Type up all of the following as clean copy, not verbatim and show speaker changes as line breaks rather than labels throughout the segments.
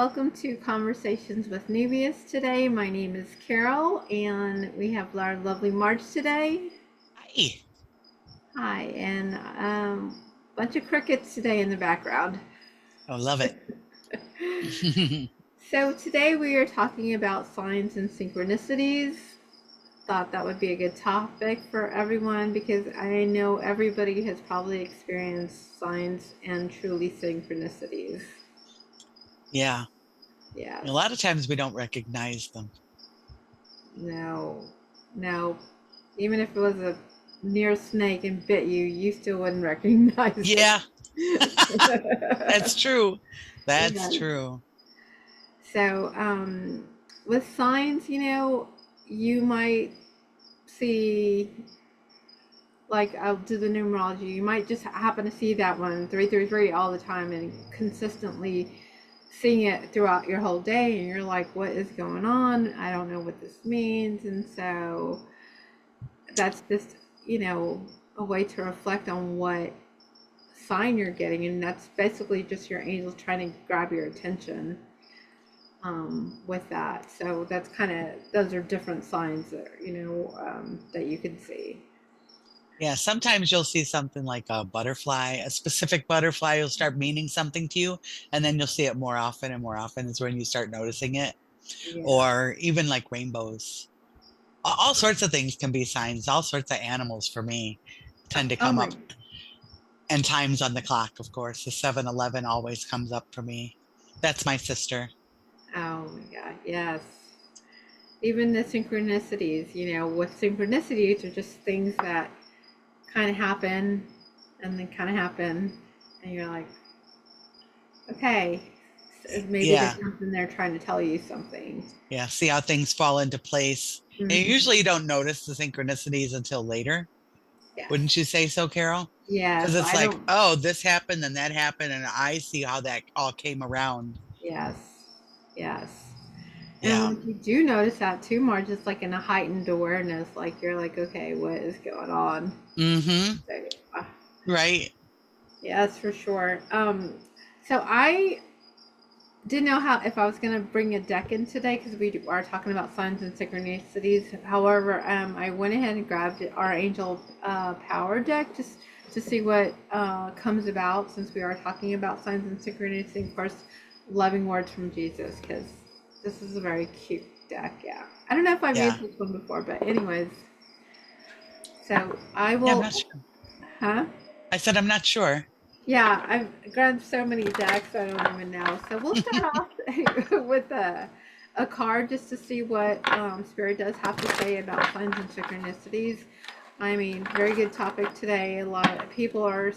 welcome to Conversations with Neuvias today. My name is Carol, and we have our lovely Marge today.
Hi.
Hi, and bunch of crickets today in the background.
I love it.
So today we are talking about signs and synchronicities. Thought that would be a good topic for everyone because I know everybody has probably experienced signs and truly synchronicities.
Yeah. A
Yes.
lot of times we don't recognize them.
No, no. Even if it was a near snake and bit you, you still wouldn't recognize
Yeah,
it.
that's true. That's
Yeah.
true.
So, with signs, you might see, like, I'll do the numerology. You might just happen to see that one, 333, all the time and consistently seeing it throughout your whole day. And you're like, what is going on? I don't know what this means. And so, that's just a way to reflect on what sign you're getting, and that's basically just your angels trying to grab your attention with that. So that's kind of, those are different signs that that you can see.
Yeah, sometimes you'll see something like a butterfly, a specific butterfly will start meaning something to you, and then you'll see it more often and more often is when you start noticing it.
Yeah.
Or even like rainbows. All sorts of things can be signs. All sorts of animals for me tend to
Oh
come
my.
up. And times on the clock, of course. The 7-Eleven always comes up for me. That's my sister.
Oh my God. Yes. Even the synchronicities. With synchronicities are just things that kind of happen and then kind of happen, and you're like, okay, maybe
Yeah.
there's something there trying to tell you something.
Yeah, see how things fall into place. And you
Hmm.
usually don't notice the synchronicities until later.
Yes.
Wouldn't you say so, Carol? Because
Yes.
it's
I
like,
don't.
oh, this happened and that happened, and I see how that all came around.
Yes. Yes. And
Yeah.
like you do notice that too, Marge, it's like in a heightened awareness. Like you're like, okay, what is going on?
Mm-hmm.
So, uh,
Right.
yes, for sure. So I didn't know how if I was gonna bring a deck in today because we are talking about signs and synchronicities. However, I went ahead and grabbed our Angel Power deck just to see what comes about since we are talking about signs and synchronicities. Of course, loving words from Jesus because this is a very cute deck. Yeah, I don't know if I've
Yeah.
used this one before, but anyways, so I
Yeah, I'm not
will.
sure.
Huh?
I said I'm not sure.
Yeah, I've grabbed so many decks I don't even know. So we'll start off with a card just to see what Spirit does have to say about signs and synchronicities. I mean, very good topic today. A lot of people are,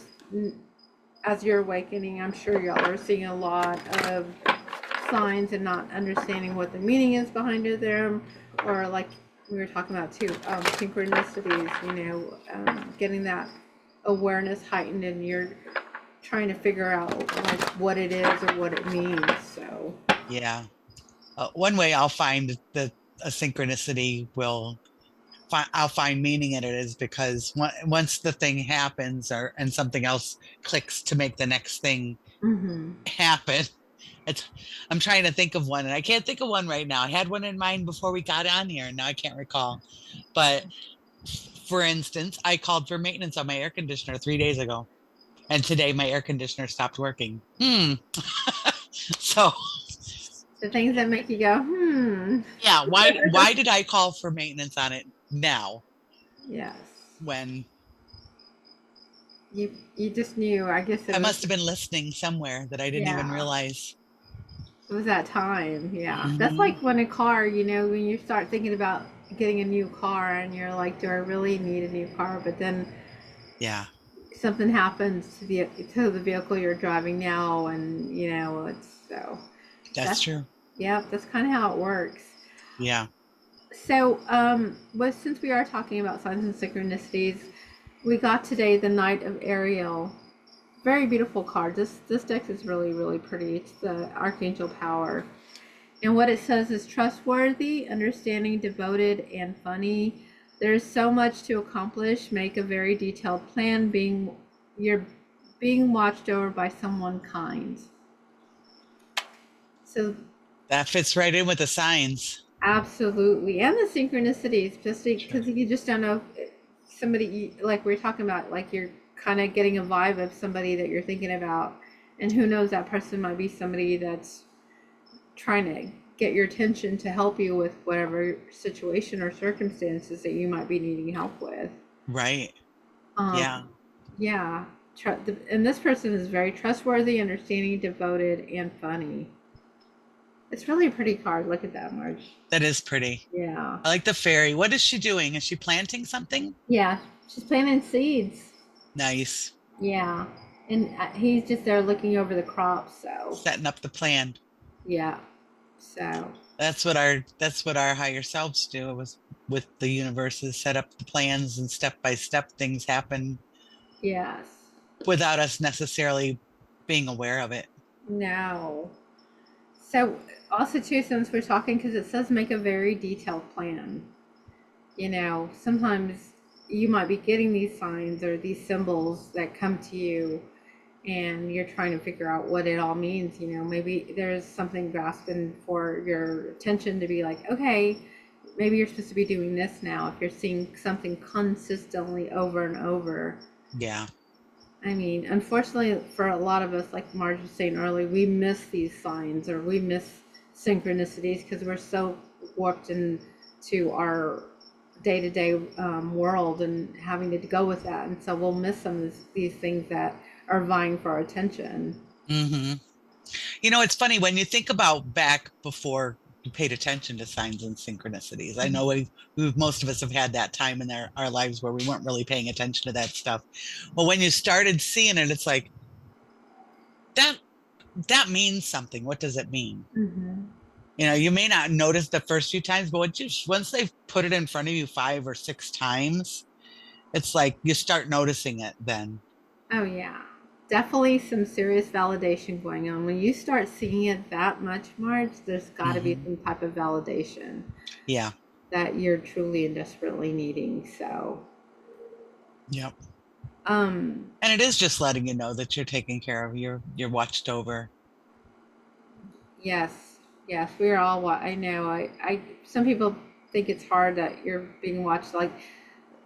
as you're awakening, I'm sure y'all are seeing a lot of signs and not understanding what the meaning is behind them, or like we were talking about too, synchronicities. Getting that awareness heightened, and you're trying to figure out like what it is or what it means. So
Yeah. One way I'll find that a synchronicity I'll find meaning in it is because once the thing happens or and something else clicks to make the next thing
mm-hmm.
happen. It's I'm trying to think of one and I can't think of one right now. I had one in mind before we got on here and now I can't recall. But for instance, I called for maintenance on my air conditioner 3 days ago, and today my air conditioner stopped working. So
The things that make you go
yeah, why did I call for maintenance on it now
yes,
when
you just knew. I guess
I must have been listening somewhere that I didn't even
yeah,
realize?
it was that time. Yeah, that's
Hmm.
like when a car, when you start thinking about getting a new car and you're like, do I really need a new car? But then
Yeah,
something happens to the vehicle you're driving now, and it's so
that's
that's
true.
yeah, that's kind of how it works.
Yeah.
So, since we are talking about signs and synchronicities, we got today the Knight of Ariel. Very beautiful card. This deck is really really pretty. It's the Archangel Power, and what it says is trustworthy, understanding, devoted, and funny. There's so much to accomplish. Make a very detailed plan. You're being watched over by someone kind. So
That fits right in with the signs.
absolutely, and the synchronicities, especially
Sure.
because you just don't know if somebody like we're talking about, like you're kind of getting a vibe of somebody that you're thinking about, and who knows, that person might be somebody that's trying to get your attention to help you with whatever situation or circumstances that you might be needing help with.
Right. Yeah.
Um, yeah, and this person is very trustworthy, understanding, devoted, and funny. It's really a pretty card. Look at that, Marge.
That is pretty.
Yeah.
I like the fairy. What is she doing? Is she planting something?
Yeah, she's planting seeds.
Nice.
Yeah. And he's just there looking over the crops, so
Setting up the plan.
yeah. So,
That's what our higher selves do. It was with the universe is set up the plans and step by step things happen
yes.
without us necessarily being aware of it.
No. So, also too, since we're talking, because it says make a very detailed plan. Sometimes you might be getting these signs or these symbols that come to you, and you're trying to figure out what it all means. Maybe there's something grasping for your attention to be like, okay, maybe you're supposed to be doing this now. If you're seeing something consistently over and over,
Yeah.
I mean, unfortunately for a lot of us, like Marge was saying earlier, we miss these signs or we miss synchronicities because we're so warped into our day-to-day world and having to go with that. And so we'll miss some of these things that are vying for our attention.
hmm it's funny when you think about back before you paid attention to signs and synchronicities. I know most of us have had that time in our lives where we weren't really paying attention to that stuff. Well, when you started seeing it, it's like that that means something. What does it mean?
Mm-hmm.
You may not notice the first few times, but once they've put it in front of you 5 or 6 times, it's like you start noticing it then.
Oh, yeah. Definitely some serious validation going on. When you start seeing it that much, Marge, there's got to be
hmm
some type of validation
Yeah.
that you're truly and desperately needing. So,
Yep.
um,
And it is just letting you know that you're taken care of. You're watched over.
yes, yes, we are all. I know. Some people think it's hard that you're being watched, like,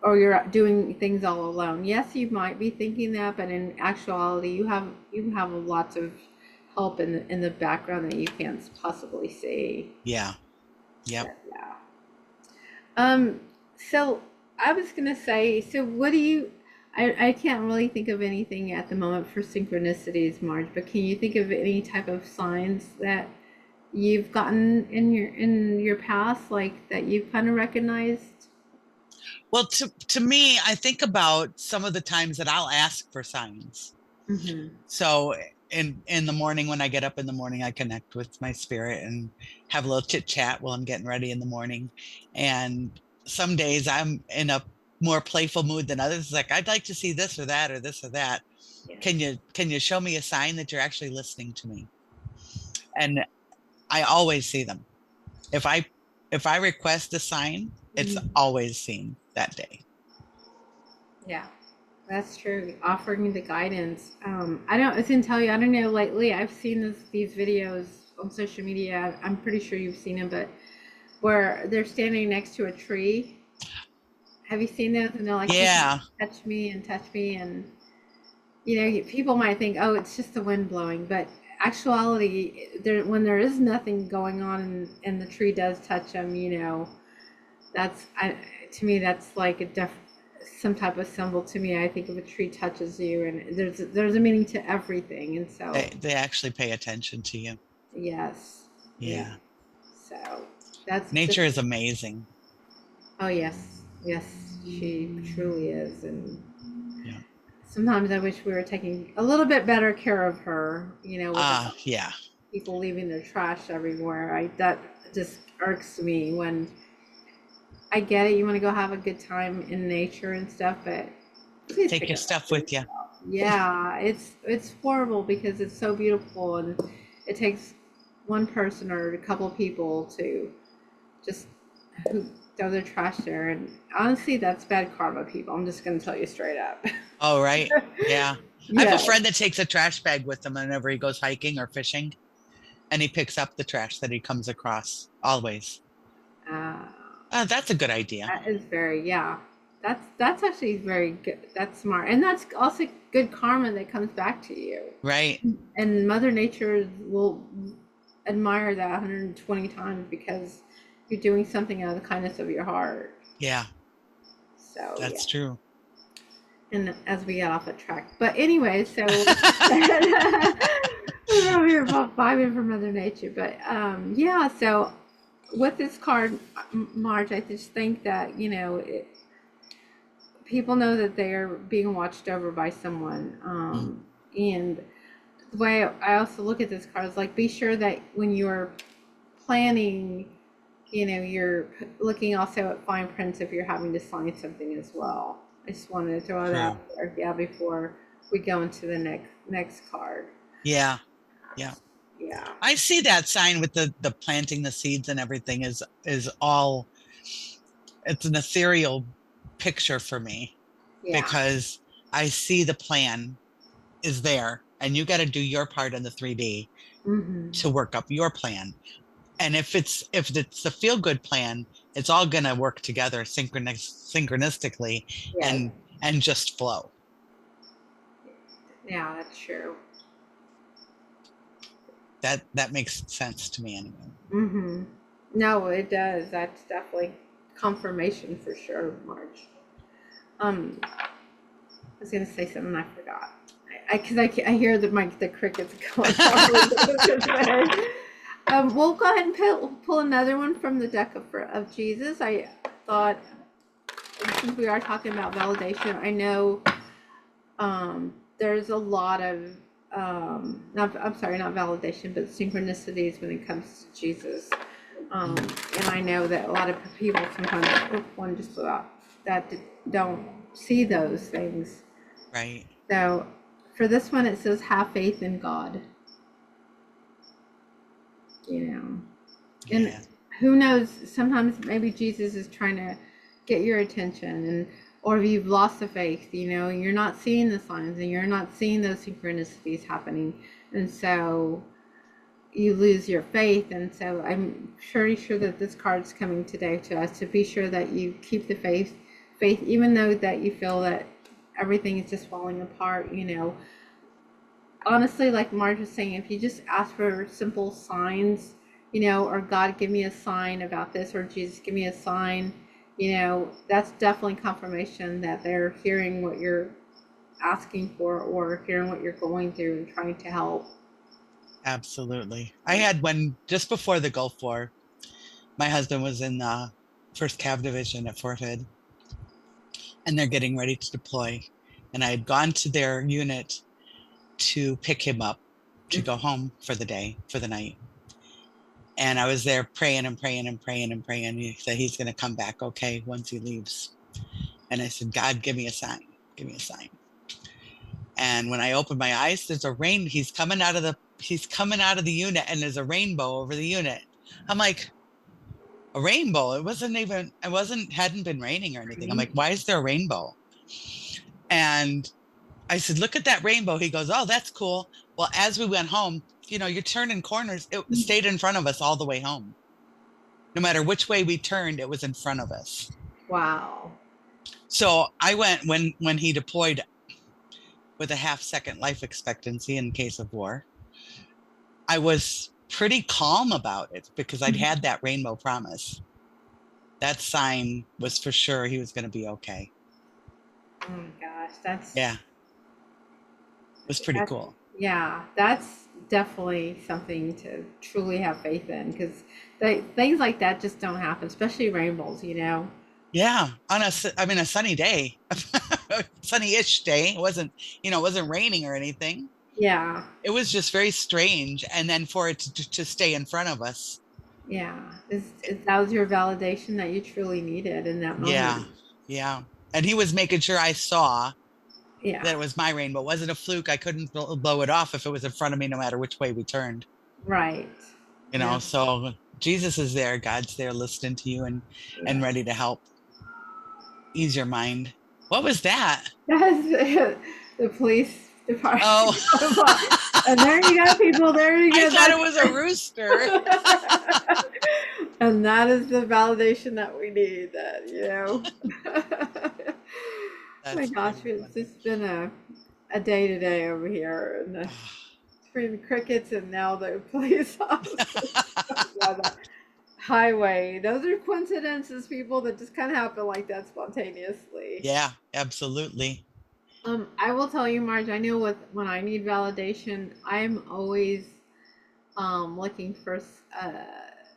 or you're doing things all alone. Yes, you might be thinking that, but in actuality, you have lots of help in the background that you can't possibly see.
Yeah.
So,
Yep.
yeah. Um, so I was gonna say, so what do you? I can't really think of anything at the moment for synchronicities, Marge. But can you think of any type of signs that you've gotten in your past, like that you've kind of recognized?
Well, to me, I think about some of the times that I'll ask for signs.
Mm-hmm.
So in the morning when I get up in the morning, I connect with my spirit and have a little chit chat while I'm getting ready in the morning. And some days I'm in a more playful mood than others. It's like I'd like to see this or that or this or that.
Yes.
Can you show me a sign that you're actually listening to me? And I always see them. If I request a sign, it's
Mhm.
always seen that day.
Yeah, that's true. Offering the guidance. I can tell you, I don't know, lately I've seen these videos on social media. I'm pretty sure you've seen them, but where they're standing next to a tree. Have you seen those? And they're like, you can
Yeah.
touch me and touch me. And, people might think, oh, it's just the wind blowing. But actuality, when there is nothing going on and the tree does touch them, to me, that's like some type of symbol to me. I think if a tree touches you, and there's a meaning to everything. And so,
They actually pay attention to you.
yes. Yeah.
Yeah.
So that's
Nature
just,
is amazing.
oh, yes. Yes, she truly is. And
Yeah.
sometimes I wish we were taking a little bit better care of her, without
Yeah.
people leaving their trash everywhere. That just irks me when I get it. You want to go have a good time in nature and stuff, but please
Take
pick
your
it up
stuff
for
with you.
yourself. Yeah, it's horrible because it's so beautiful, and it takes one person or a couple of people to just who throw their trash there. And honestly, that's bad karma, people. I'm just gonna tell you straight up.
Oh, right. Yeah. I have a
Yeah.
friend that takes a trash bag with him whenever he goes hiking or fishing. and he picks up the trash that he comes across always.
Uh,
That's a good idea.
that is very, yeah. That's actually very good. That's smart, and that's also good karma that comes back to you.
Right.
And Mother Nature will admire that 120 times because you're doing something out of the kindness of your heart.
Yeah,
So yeah.
that's true.
And as we get off a track, but anyway, so we're over here about vibing for Mother Nature. But yeah. So with this card, Marge, I just think that people know that they are being watched over by someone, and the way I also look at this card is like, be sure that when you're planning, you're looking also at fine prints if you're having to sign something as well. I just wanted to throw that out there, yeah, before we go into the next card.
Yeah. Yeah.
Yeah.
I see that sign with the planting the seeds and everything is all, it's an ethereal picture for me,
Yeah.
because I see the plan is there, and you got to do your part in the 3D to work up your plan. And if it's a feel good plan, it's all gonna work together synchronistically,
Yeah.
and just flow.
Yeah, that's true.
That makes sense to me anyway.
No, it does. That's definitely confirmation for sure, Marge. I was gonna say something I forgot. I hear the crickets going on. We'll go ahead and pull another one from the deck of Jesus. I thought, since we are talking about validation, I know there's a lot of I'm sorry, not validation, but synchronicities when it comes to Jesus. And I know that a lot of people sometimes, one just blew out, that don't see those things.
Right.
So for this one, it says, have faith in God. And who knows, sometimes maybe Jesus is trying to get your attention, or if you've lost the faith, you're not seeing the signs and you're not seeing those synchronicities happening. And so you lose your faith. And so I'm pretty sure that this card's coming today to us to be sure that you keep the faith, even though that you feel that everything is just falling apart. Honestly, like Marge was saying, if you just ask for simple signs, or God, give me a sign about this, or Jesus, give me a sign, that's definitely confirmation that they're hearing what you're asking for, or hearing what you're going through and trying to help.
Absolutely. I had one just before the Gulf War. My husband was in the 1st Cav Division at Fort Hood, and they're getting ready to deploy. And I had gone to their unit to pick him up to go home for the night. And I was there praying and praying and praying and praying. He said he's going to come back okay once he leaves. And I said, God, give me a sign. Give me a sign. And when I opened my eyes, there's a rain. He's coming out of the unit, and there's a rainbow over the unit. I'm like, a rainbow? Hadn't been raining or anything. I'm like, why is there a rainbow? And I said, look at that rainbow. He goes, oh, that's cool. Well, as we went home, you're turning corners. It stayed in front of us all the way home. No matter which way we turned, it was in front of us.
Wow.
So I went, when he deployed with a half-second life expectancy in case of war, I was pretty calm about it because I'd had that rainbow promise. That sign was for sure he was going to be okay.
Oh my gosh, that's...
Yeah. It was pretty cool.
Yeah, that's definitely something to truly have faith in, because things like that just don't happen, especially rainbows,
Yeah, on a sunny day, sunny-ish day. It wasn't raining or anything.
Yeah.
It was just very strange. And then for it to stay in front of us.
Yeah. That was your validation that you truly needed in that moment.
Yeah. Yeah. And he was making sure I saw
that
it was my rainbow. It wasn't a fluke. I couldn't blow it off if it was in front of me, no matter which way we turned.
Right.
So Jesus is there. God's there listening to you and ready to help ease your mind. What was that?
That's the police
Oh,
And there you go, people. There you
I
go.
thought it was a rooster.
And that is the validation that we need. That my
That's
gosh,
very
it's
funny.
just been a day to day over here, and between the crickets and now the police officers on the highway. Those are coincidences, people, that just kind of happen like that spontaneously.
Yeah, absolutely.
I will tell you, Marge, I know when I need validation, I'm always looking for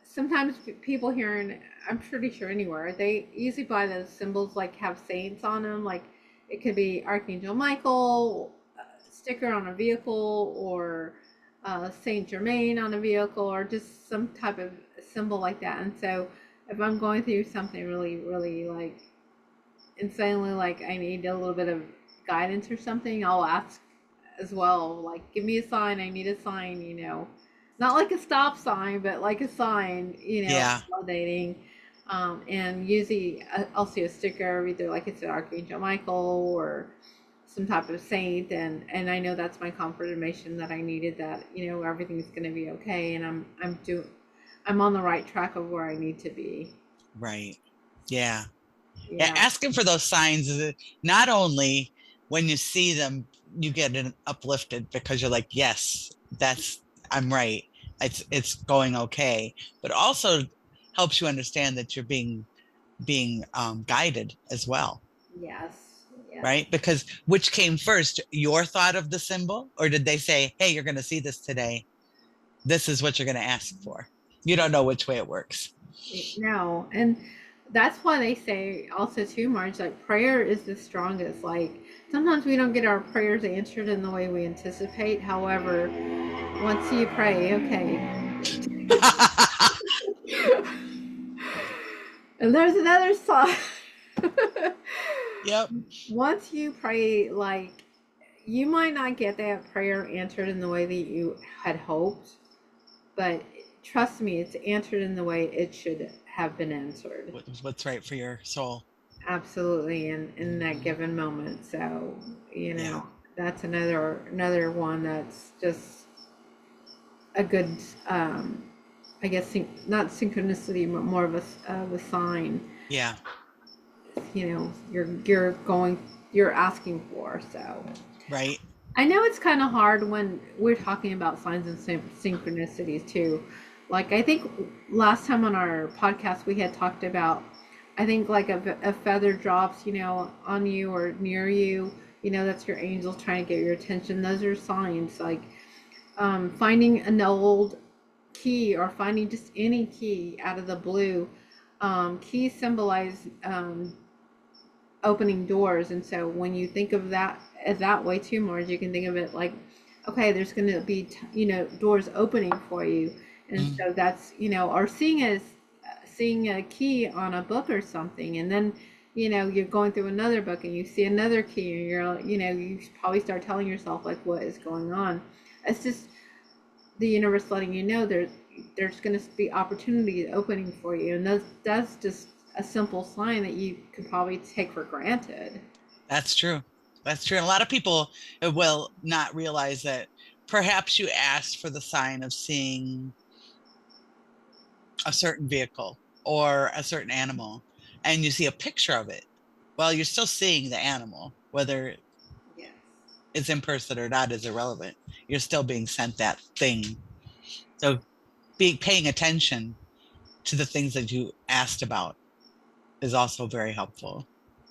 sometimes people here, and I'm pretty sure anywhere, they usually buy those symbols like have saints on them, like it could be Archangel Michael sticker on a vehicle, or Saint Germain on a vehicle, or just some type of symbol like that. And so if I'm going through something really, really like insanely, like I need a little bit of guidance or something, I'll ask as well. Like, give me a sign. I need a sign. Not like a stop sign, but like a sign.
Yeah.
Validating. And usually I'll see a sticker, either like it's an Archangel Michael or some type of saint, and I know that's my confirmation that I needed, that everything's going to be okay, and I'm on the right track of where I need to be.
Right. Yeah. Yeah.
Yeah.
Asking for those signs is not only when you see them, you get an uplifted because you're like, yes, I'm right. It's going okay, but also helps you understand that you're being guided as well.
Yes. Yes.
Right? Because which came first, your thought of the symbol, or did they say, hey, you're going to see this today? This is what you're going to ask for. You don't know which way it works.
No, and that's why they say also too, Marge, like prayer is the strongest. Like sometimes we don't get our prayers answered in the way we anticipate. However, once you pray, okay. And there's another side.
Yep.
Once you pray, like you might not get that prayer answered in the way that you had hoped, but trust me, it's answered in the way it should have been answered.
What's right for your soul.
Absolutely, in that given moment. So,
Yeah.
that's another one that's just a good, I guess, not synchronicity, but more of a sign.
Yeah.
You're asking for. So
Right.
I know it's kind of hard when we're talking about signs and synchronicities too. Like I think last time on our podcast we had talked about, I think like a feather drops, on you or near you. That's your angels trying to get your attention. Those are signs. Like finding an old key, or finding just any key out of the blue. Keys symbolize opening doors, and so when you think of that as that way too, Marge, you can think of it like, okay, there's going to be doors opening for you. And
Mm.
so that's, or seeing a key on a book or something, and then you're going through another book and you see another key, and you probably start telling yourself like what is going on. It's just the universe letting you know there's going to be opportunities opening for you, and that's just a simple sign that you could probably take for granted.
That's true. That's true. And a lot of people will not realize that perhaps you asked for the sign of seeing a certain vehicle or a certain animal and you see a picture of it. Well, you're still seeing the animal, whether
Yes.
it's in person or not is irrelevant. You're still being sent that thing. So paying attention to the things that you asked about is also very helpful.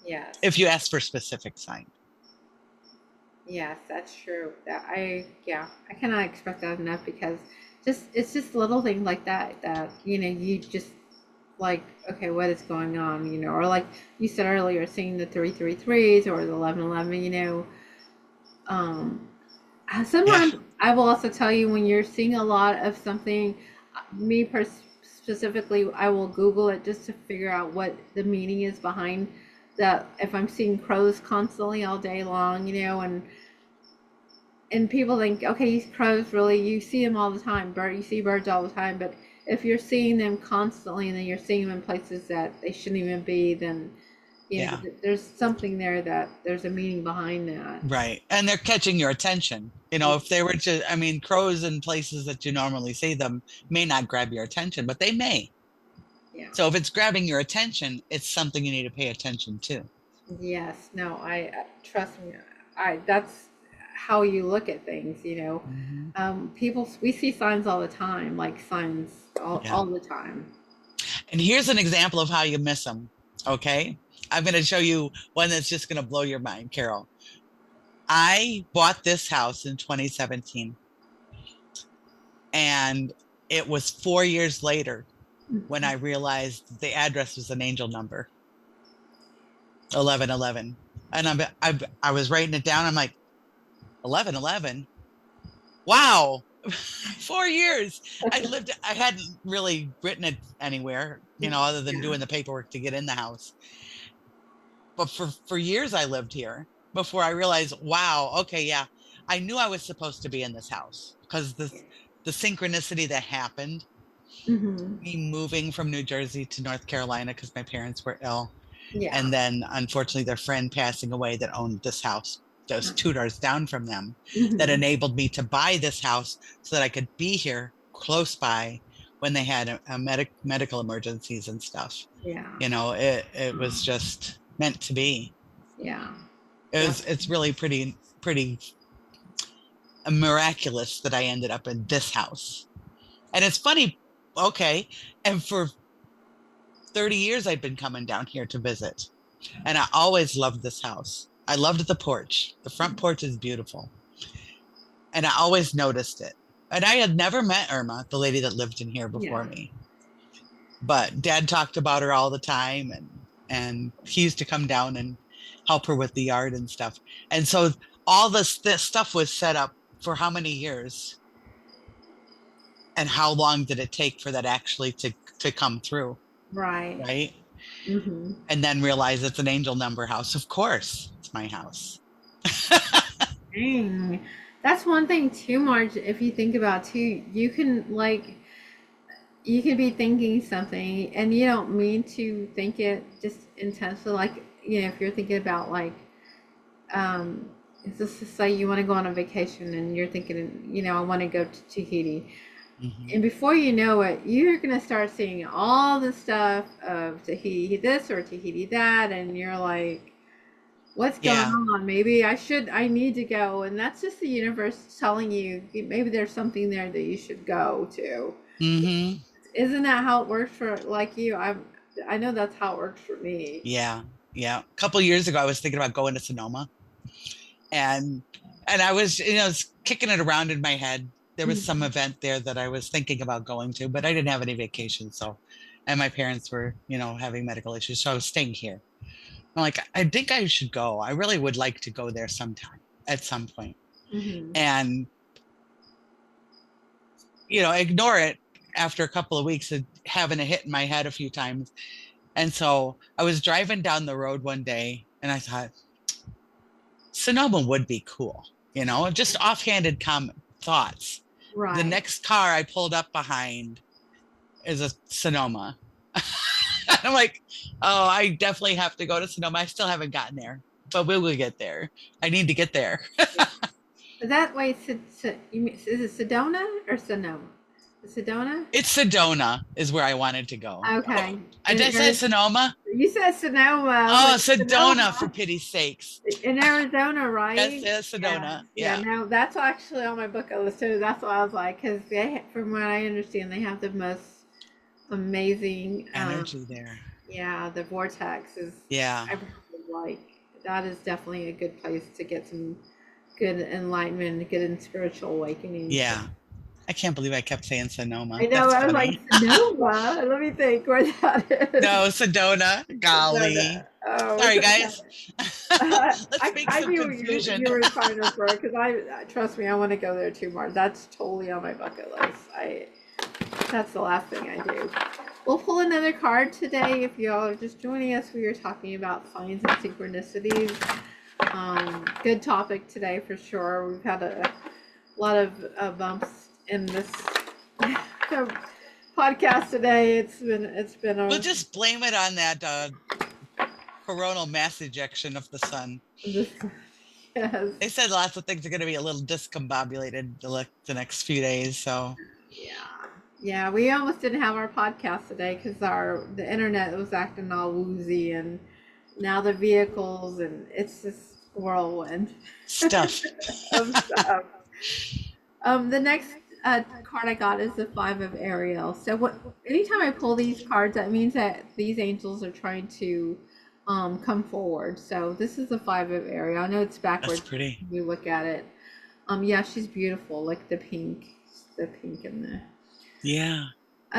Yes.
If you ask for specific sign.
Yes, that's true. I cannot expect that enough, because it's just little things like that you just like, okay, what is going on, or like you said earlier, seeing the 333s or the 1111, um
Yeah.
sometimes I will also tell you, when you're seeing a lot of something, me specifically, I will Google it just to figure out what the meaning is behind that. If I'm seeing crows constantly all day long, and people think, okay, crows, really, you see them all the time. You see birds all the time, but if you're seeing them constantly and then you're seeing them in places that they shouldn't even be, then You know,
Yeah.
there's something there that there's a meaning behind that.
Right. And they're catching your attention. If they were to, I mean, crows in places that you normally see them may not grab your attention, but they may.
Yeah.
So if it's grabbing your attention, it's something you need to pay attention to.
Yes. No, I trust me. That's how you look at things,
Hmm.
People, we see signs all the time, like signs
Yeah.
all the time.
And here's an example of how you miss them. Okay. I'm going to show you one that's just going to blow your mind, Carol. I bought this house in 2017, and it was 4 years later when I realized the address was an angel number, 1111. And I was writing it down. I'm like, 1111. Wow. 4 years. I hadn't really written it anywhere, other than
Yeah.
doing the paperwork to get in the house. But for years I lived here before I realized, wow, okay, yeah, I knew I was supposed to be in this house because the synchronicity that happened,
Hmm.
me moving from New Jersey to North Carolina because my parents were ill,
Yeah.
and then unfortunately their friend passing away that owned this house just 2 doors down from them, that
Hmm.
enabled me to buy this house so that I could be here close by when they had medical emergencies and stuff.
Yeah.
It was just meant to be.
Yeah.
It's really pretty miraculous that I ended up in this house. And it's funny, okay, and for 30 years I've been coming down here to visit. And I always loved this house. I loved the porch. The front porch is beautiful. And I always noticed it. And I had never met Irma, the lady that lived in here before
Yeah.
me. But Dad talked about her all the time, and he used to come down and help her with the yard and stuff. And so all this stuff was set up for how many years? And how long did it take for that actually to come through?
Right.
Right.
Hmm.
And then realize it's an angel number house. Of course, it's my house.
Dang. That's one thing too, Marge, if you think about too, you could be thinking something and you don't mean to think it just intensely. Like, if you're thinking about like, um, is this to say you want to go on a vacation and you're thinking, I want to go to Tahiti.
Hmm.
And before you know it, you're going to start seeing all the stuff of Tahiti this or Tahiti that. And you're like, what's going
Yeah.
on? Maybe I need to go. And that's just the universe telling you maybe there's something there that you should go to.
Hmm.
Isn't that how it works for like you? I know that's how it works for me.
Yeah. Yeah. A couple of years ago, I was thinking about going to Sonoma, and I was, kicking it around in my head. There was some
Mhm.
event there that I was thinking about going to, but I didn't have any vacation. So, and my parents were, having medical issues. So I was staying here. I'm like, I think I should go. I really would like to go there sometime at some point.
Mhm.
And, ignore it after a couple of weeks of having a hit in my head a few times. And so I was driving down the road one day and I thought, Sonoma would be cool, just offhanded thoughts. The
Right.
next car I pulled up behind is a Sonoma. I'm like, oh, I definitely have to go to Sonoma. I still haven't gotten there, but we will get there. I need to get there.
That way, is it Sedona or Sonoma? Sedona?
It's Sedona is where I wanted to go. Oh,
Okay.
did I say Sonoma?
You said Sonoma. I was
Oh,
like,
Sedona, for
Sonoma
pity's sakes.
in Arizona,
Yes,
right?
yes,
Yeah.
Sedona.
Yeah.
Yeah.
No, that's actually on my bucket list too. That's what I was like, because from what I understand, they have the most amazing.
Energy there.
Yeah, the vortex is.
Yeah.
I really like that is definitely a good place to get some good enlightenment, get in spiritual awakening.
Yeah. I can't believe I kept saying
I
Sonoma.
know.
That's
I was like
funny.
Sonoma. Let me think where that is.
No, Sedona. Golly.
Sedona. Oh,
Sorry,
okay.
guys. Let's make
I
some
knew
confusion.
you were trying to refer because trust me, I want to go there too, Mark. That's totally on my bucket list. That's the last thing I do. We'll pull another card today. If y'all are just joining us, we are talking about signs and synchronicities. Good topic today for sure. We've had a lot of bumps in this podcast today. It's been
We'll just blame it on that coronal mass ejection of the sun.
This, yes.
They said lots of things are going to be a little discombobulated the next few days. So
Yeah. Yeah, we almost didn't have our podcast today because the internet was acting all woozy, and now the vehicles, and it's just whirlwind
stuff.
of stuff. The next card I got is the Five of Ariel. So what? Anytime I pull these cards, that means that these angels are trying to come forward. So this is the Five of Ariel. I know it's
That's
backwards
pretty.
when you look at it. Yeah, she's beautiful, like the pink in the.
Yeah.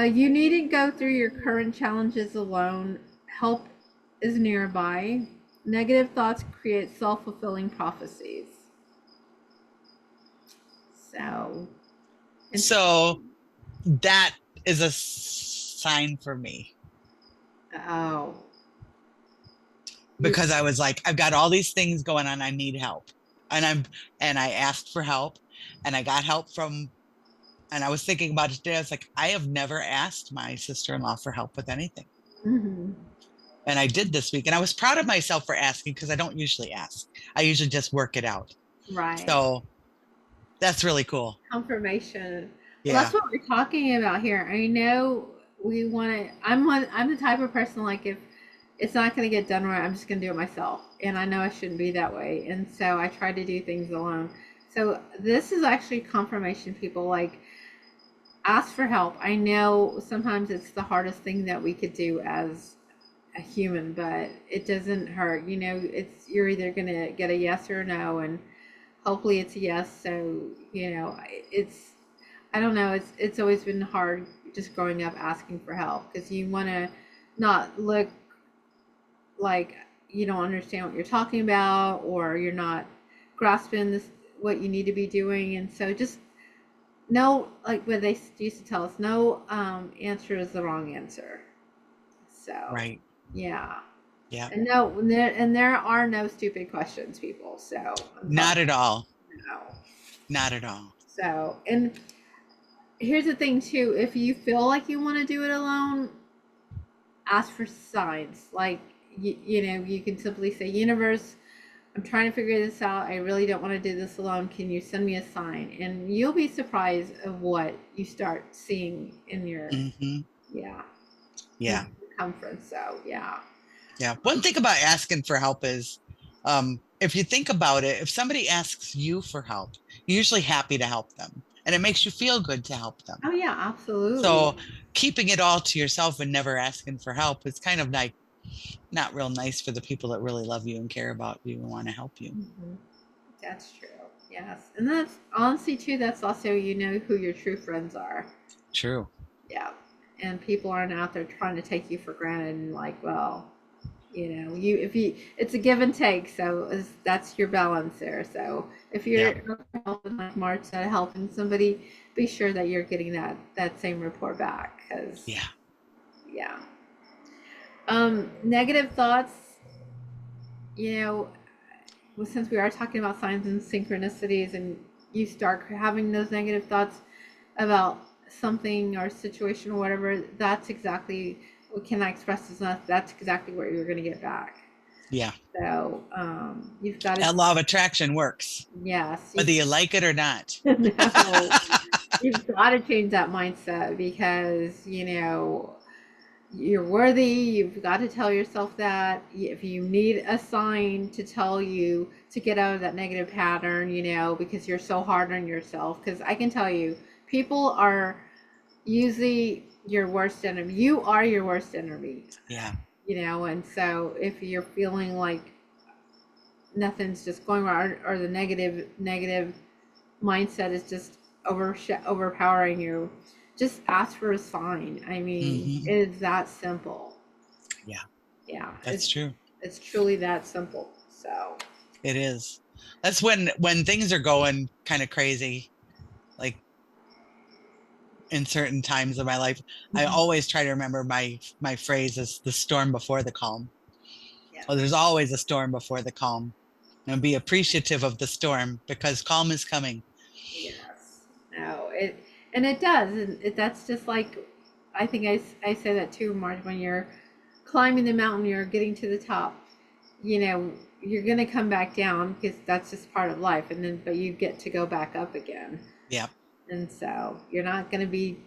You needn't go through your current challenges alone. Help is nearby. Negative thoughts create self-fulfilling prophecies. So, and
So that is a sign for me
oh, you,
because I was like, I've got all these things going on. I need help. And I asked for help and I got help from, and I was thinking about it today. I was like, I have never asked my sister-in-law for help with anything.
mhm,
And I did this week. And I was proud of myself for asking because I don't usually ask. I usually just work it out.
right.
So that's really cool.
Confirmation. Well, that's
Yeah.
what we're talking about here. I know we want to. I'm the type of person, like, if it's not going to get done right, I'm just going to do it myself. And I know I shouldn't be that way. And so I try to do things alone. So this is actually confirmation, people. Like, ask for help. I know sometimes it's the hardest thing that we could do as a human, but it doesn't hurt. It's you're either going to get a yes or a no, and hopefully it's a yes. So, it's I don't know, it's always been hard just growing up asking for help because you want to not look like you don't understand what you're talking about, or you're not grasping this what you need to be doing. And so just no, like what they used to tell us, no answer is the wrong answer. So
Right.
yeah.
Yeah.
And no, and there are no stupid questions, people. So I'm
Not
telling
at all.
you, no.
Not at all.
So, and here's the thing too, if you feel like you want to do it alone, ask for signs. Like, you can simply say, universe, I'm trying to figure this out. I really don't want to do this alone. Can you send me a sign? And you'll be surprised of what you start seeing in your,
Hmm.
yeah,
Yeah.
circumference. So yeah.
Yeah. One thing about asking for help is if you think about it, if somebody asks you for help, you're usually happy to help them. And it makes you feel good to help them.
Oh yeah, absolutely.
So keeping it all to yourself and never asking for help is kind of like not real nice for the people that really love you and care about you and want to help you.
Hmm. That's true. Yes. And that's honestly too, that's also, who your true friends are.
True.
Yeah. And people aren't out there trying to take you for granted and, like, well, you if you it's a give and take, so that's your balance there. So if
Yeah.
you're helping, like Marge said, helping somebody, be sure that you're getting that same report back, because
Yeah.
yeah. Negative thoughts, you know well, since we are talking about signs and synchronicities, and you start having those negative thoughts about something or situation or whatever, that's exactly what can I express this enough. That's exactly what you're going to get back.
Yeah.
So you've got to,
That law of attraction works,
yes,
whether you like it or not.
no, you've got to change that mindset, because you're worthy. You've got to tell yourself that. If you need a sign to tell you to get out of that negative pattern, because you're so hard on yourself. Because I can tell you, people are usually your worst enemy. You are your worst enemy.
Yeah.
And so if you're feeling like nothing's just going right, or the negative mindset is just overpowering you, just ask for a sign. I mean,
Hmm.
it is that simple.
Yeah.
Yeah,
That's true.
it's truly that simple. So
It is. That's when things are going kind of crazy, like in certain times of my life. I
mhm.
always try to remember my phrase is the storm before the calm.
Yeah,
Oh, there's always a storm before the calm. And be appreciative of the storm because calm is coming.
yes, no, it does, and that's just like, I think I say that too, Marge, when you're climbing the mountain, you're getting to the top. you know, you're going to come back down because that's just part of life. And then, but you get to go back up again.
Yeah.
And so you're not going to be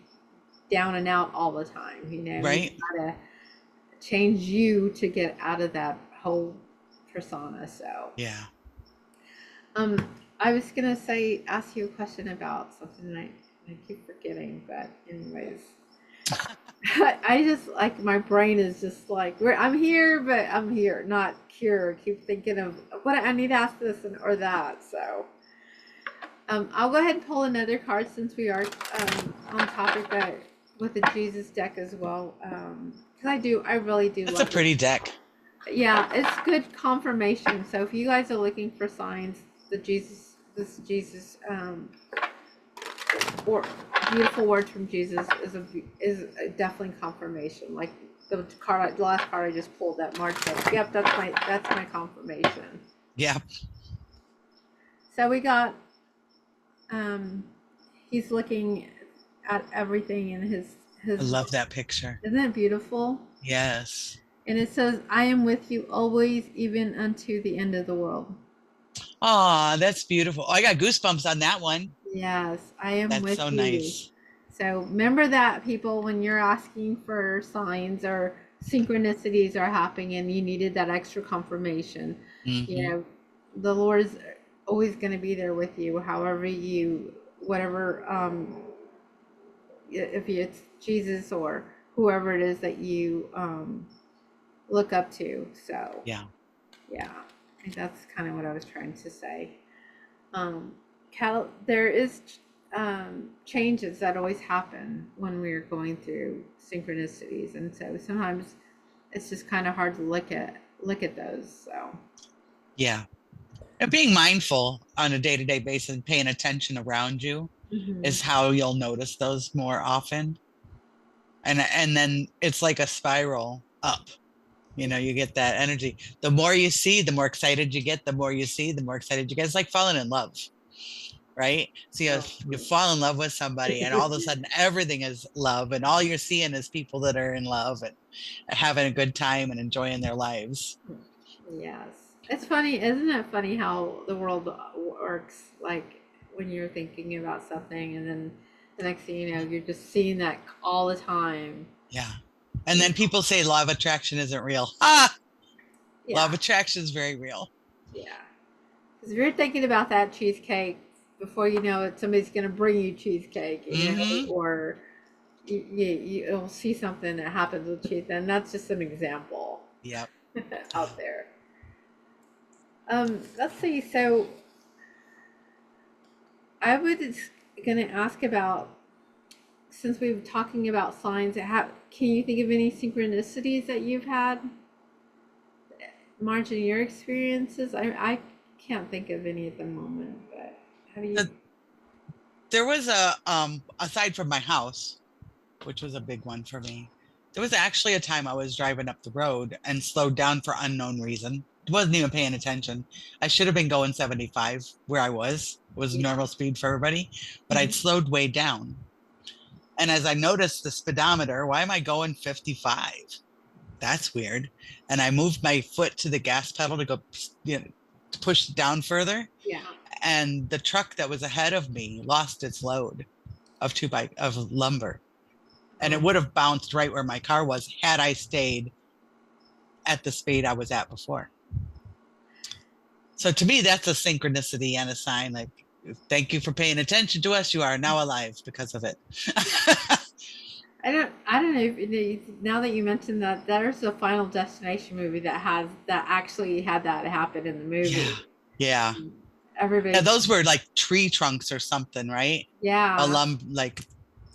down and out all the time. You know, you
Right.
got to change you to get out of that whole persona. So,
Yeah.
um, I was going to say, ask you a question about something and I keep forgetting, but anyways, I just like my brain is just like I'm here, but I'm here, not here. Keep thinking of what I need to ask this or that. So, I'll go ahead and pull another card since we are on topic that with the Jesus deck as well. Because I really do
That's a
love it.
pretty deck.
Yeah, it's good confirmation. So if you guys are looking for signs, this Jesus, or beautiful words from Jesus is definitely confirmation. Like the last card I just pulled, that March said, yep, that's my confirmation.
Yeah.
So we got, um, he's looking at everything in
I
his.
love that picture.
Isn't it beautiful?
Yes.
And it says, "I am with you always, even unto the end of the world."
Aw, that's beautiful. Oh, I got goosebumps on that one.
Yes, I am
That's
with
so
you.
nice.
So remember that, people, when you're asking for signs or synchronicities are happening and you needed that extra confirmation, you
Hmm.
know, the Lord is always going to be there with you, however you, whatever, if it's Jesus or whoever it is that you look up to. So,
Yeah.
yeah, I think that's kind of what I was trying to say. um, there is changes that always happen when we're going through synchronicities, and so sometimes it's just kind of hard to look at those. So,
Yeah. And being mindful on a day-to-day basis and paying attention around you
hmm
is how you'll notice those more often. And then it's like a spiral up. You know, you get that energy. The more you see, the more excited you get. The more you see, the more excited you get. It's like falling in love, right? So
oh,
you fall in love with somebody, and all of a sudden everything is love, and all you're seeing is people that are in love and having a good time and enjoying their lives.
yes, it's funny, isn't it funny how the world works? Like when you're thinking about something, and then the next thing you know, you're just seeing that all the time.
Yeah. And
You
then
know?
people say law of attraction isn't real. Ah, law
Yeah,
of attraction is very real.
yeah. Because if you're thinking about that cheesecake, before you know it, somebody's going to bring you cheesecake,
Hmm.
or you'll see something that happens with cheese, and that's just an example
Yep.
out there. Let's see. So I was going to ask about, since we've talking about signs, can you think of any synchronicities that you've had, Marge, in your experiences? I can't think of any at the moment, but have you?
There was aside from my house, which was a big one for me. There was actually a time I was driving up the road and slowed down for unknown reason. Wasn't even paying attention. I should have been going 75 where I was. It was
Yeah.
normal speed for everybody, but I'd
Mhm.
slowed way down. And as I noticed the speedometer, why am I going 55? That's weird. And I moved my foot to the gas pedal to go, to push down further.
Yeah.
And the truck that was ahead of me lost its load of of lumber, and it
Oh,
would have bounced right where my car was had I stayed at the speed I was at before. So to me, that's a synchronicity and a sign like, thank you for paying attention to us. You are now alive because of it.
I don't know if now that you mentioned that, there's a Final Destination movie that actually had that happen in the
Yeah.
movie.
Yeah. Yeah.
Everybody,
Those were like tree trunks or something, right?
yeah,
Like,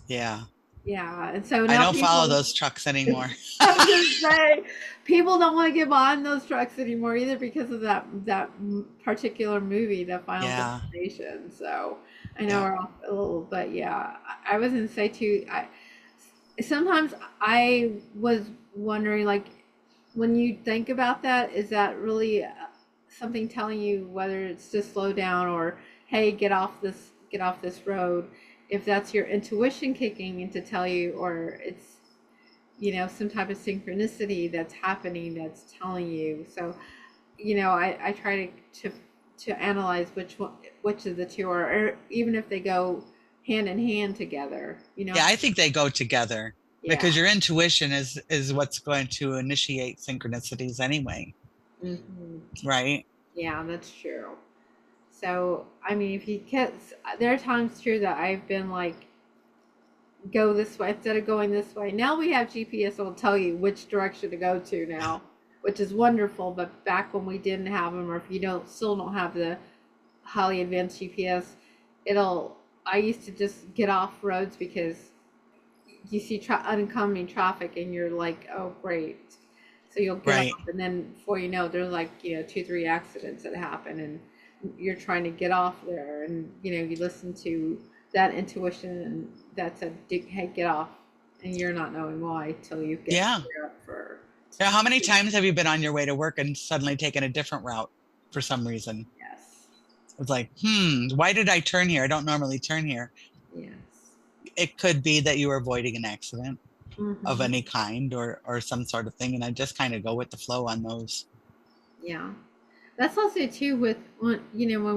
yeah.
yeah, and so
I
now
don't follow
people,
those trucks anymore.
I was gonna say, people don't want to get behind those trucks anymore either because of that particular movie, the Final
Yeah.
Destination. So I know
Yeah.
we're off a little, but yeah, I was gonna say too. Sometimes I was wondering, like, when you think about that, is that really something telling you whether it's to slow down or hey, get off this road? If that's your intuition kicking in to tell you, or it's some type of synchronicity that's happening that's telling you. So I try to analyze which of the two are, or even if they go hand in hand together,
Yeah, I think they go together
Yeah.
because your intuition is what's going to initiate synchronicities anyway,
Hmm.
right?
Yeah, that's true. So, I mean, if you get, there are times too that I've been like, go this way instead of going this way. Now we have GPS that will tell you which direction to go to now, which is wonderful. But back when we didn't have them, or if you still don't have the highly advanced GPS, I used to just get off roads because you see oncoming traffic and you're like, oh, great. So you'll get
Right.
off, and then before you know, there's like, two, three accidents that happen, and you're trying to get off there, and you listen to that intuition and that said, hey, get off, and you're not knowing why till you get
Yeah.
geared up for.
Now, how many times have you been on your way to work and suddenly taken a different route for some reason?
Yes.
It's like, why did I turn here? I don't normally turn here.
Yes.
It could be that you were avoiding an accident of
Hmm.
any kind or some sort of thing. And I just kind of go with the flow on those.
Yeah. That's also too with when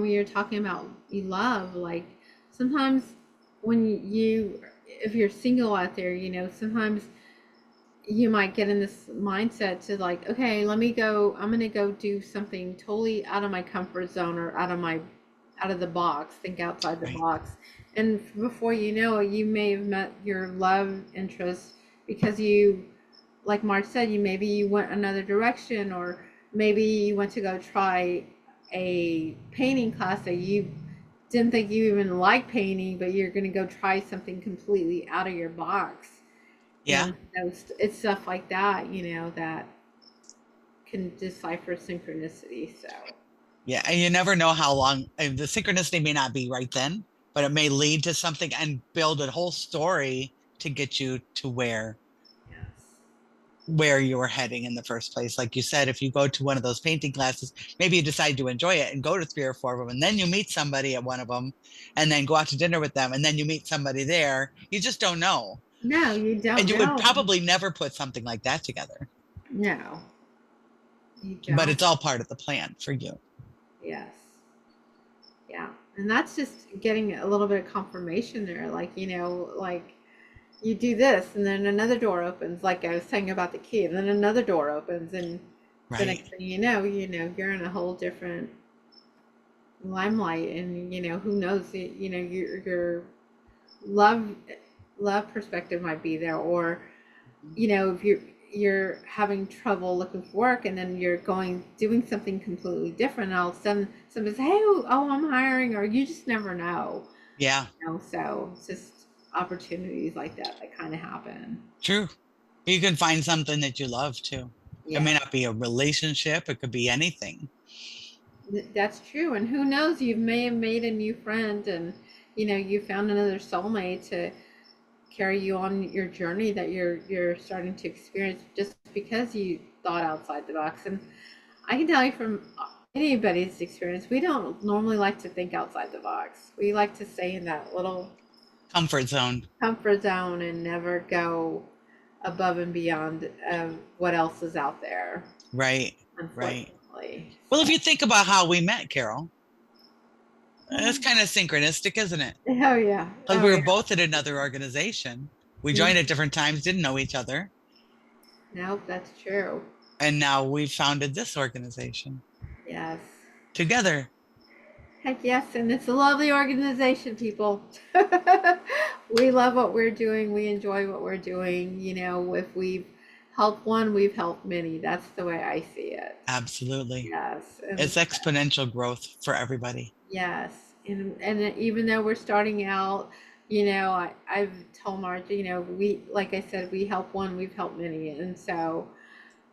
we were talking about you love, like sometimes when if you're single out there, sometimes you might get in this mindset to like, okay, I'm gonna go do something totally out of my comfort zone, or out of the box, think outside the
Right.
box. And before you know it, you may have met your love interest because like Marge said, maybe you went another direction, or maybe you went to go try a painting class that you didn't think you even liked painting, but you're going to go try something completely out of your box.
Yeah.
And it's stuff like that, that can decipher synchronicity. So,
Yeah. And you never know how long the synchronicity may not be right then, but it may lead to something and build a whole story to get you to
yes.
where you were heading in the first place. Like you said, if you go to one of those painting classes, maybe you decide to enjoy it and go to 3 or 4 of them, and then you meet somebody at one of them, and then go out to dinner with them, and then you meet somebody there. You just don't know.
No, you
And
don't
you would
know.
probably never put something like that together,
No, you
but
don't.
it's all part of the plan for you.
Yes. Yeah. And that's just getting a little bit of confirmation there. Like, like you do this and then another door opens, like I was saying about the key, and then another door opens, and the
Right.
next thing you're in a whole different limelight, and who knows, your love love perspective might be there, or if you're having trouble looking for work, and then you're doing something completely different, and all of a sudden somebody says, hey, oh, I'm hiring, or you just never know.
Yeah,
So it's just opportunities like that kind of happen.
true. You can find something that you love too. It may
Yeah,
not be a relationship, it could be anything.
that's true. And who knows, you may have made a new friend, and you found another soulmate to carry you on your journey that you're starting to experience, just because you thought outside the box. And I can tell you from anybody's experience, we don't normally like to think outside the box. We like to stay in that little
Comfort zone.
comfort zone and never go above and beyond of what else is out there,
Right, right.
unfortunately.
Well, if
So,
you think about how we met, Carol, it's kind of synchronistic, isn't it?
oh yeah,
Because
oh
we were
yeah.
both at another organization. We joined at different times, didn't know each other,
Nope, that's true.
and now we've founded this organization
Yes.
together.
Heck yes, and it's a lovely organization, people. We love what we're doing. We enjoy what we're doing. If we've helped one, we've helped many. That's the way I see it.
Absolutely.
Yes, and
It's exponential growth for everybody.
yes, and even though we're starting out, I've told Marge, we, like I said, we help one, we've helped many, and so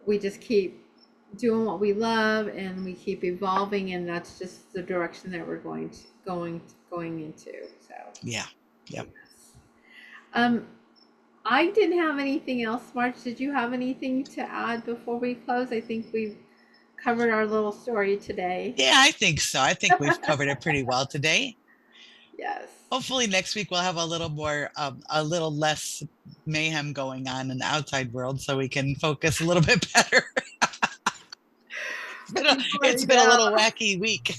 we just keep doing what we love, and we keep evolving, and that's just the direction that we're going into. So
Yeah. Yep.
yes. Um, I didn't have anything else. Marge, did you have anything to add before we close? I think we've covered our little story today.
Yeah, I think so. I think we've covered it pretty well today.
Yes.
Hopefully next week we'll have a little more, a little less mayhem going on in the outside world so we can focus a little bit better. It's been a little wacky week.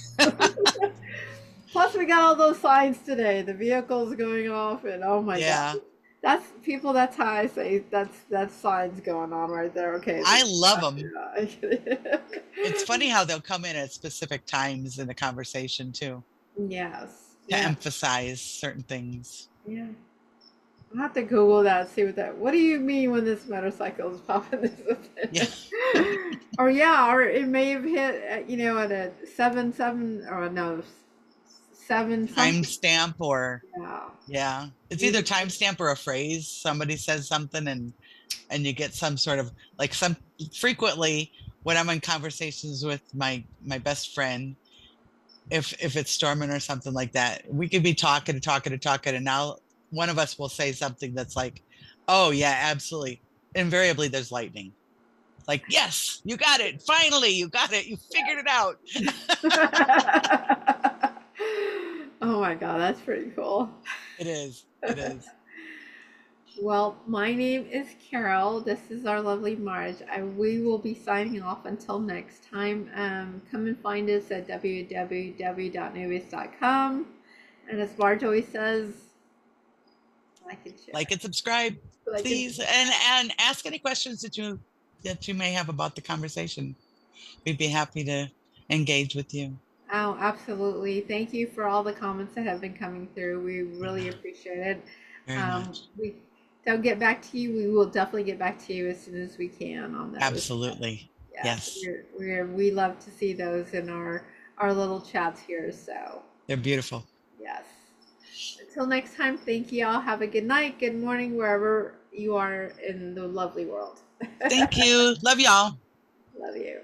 Plus, we got all those signs today. The vehicles going off, and oh my god,
Yeah.
that's people. That's how I say that's signs going on right there. Okay,
I love them.
yeah.
It's funny how they'll come in at specific times in the conversation too,
Yes,
to
yeah,
emphasize certain things.
yeah. I'll have to Google that. See what that. What do you mean when this motorcycle is popping
Yeah.
this? Or yeah, or it may have hit. At a 7 7 or no 7 something.
Timestamp or
Yeah.
yeah. It's either
Either-
timestamp or a phrase. Somebody says something and you get some sort of like some frequently when I'm in conversations with my best friend, if it's storming or something like that, we could be talking and talking and talking, and now one of us will say something that's like, "Oh yeah, absolutely." Invariably, there's lightning. Like, yes, you got it. Finally, you got it. You figured it out.
Oh my god, that's pretty cool.
It is. It is.
Well, my name is Carol. This is our lovely Marge. We will be signing off until next time. Come and find us at www.neuvias.com. And as Marge always says, like and share.
Like and subscribe,
Like and
please, and ask any questions that you may have about the conversation. We'd be happy to engage with you
Oh, absolutely. Thank you for all the comments that have been coming through. We
very
really
much.
appreciate it.
Very much.
We don't get back to you. We will definitely get back to you as soon as we can on those.
Absolutely.
Yes,
Yes.
we love to see those in our little chats here. So
They're beautiful.
yes. Until next time, thank you all. Have a good night, good morning, wherever you are in the lovely world.
Thank you. Love y'all.
Love you.